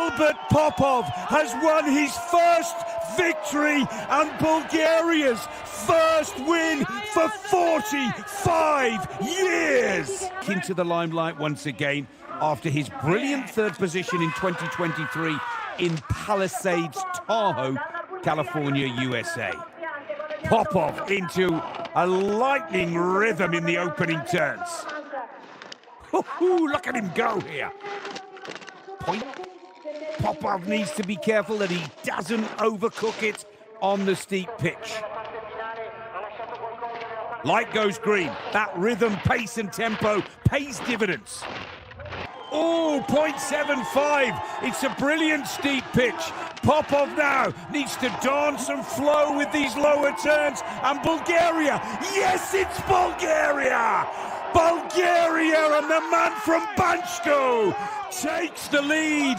Albert Popov has won his first victory and Bulgaria's first win for 45 years. Into the limelight once again after his brilliant third position in 2023 in Palisades, Tahoe, California, USA. Popov into a lightning rhythm in the opening turns. Look at him go here. Point. Popov needs to be careful that he doesn't overcook it on the steep pitch. Light goes green. That rhythm, pace and tempo pays dividends. Oh, 0.75. It's a brilliant steep pitch. Popov now needs to dance and flow with these lower turns. And Bulgaria, yes, it's Bulgaria! Bulgaria, and the man from Bansko takes the lead.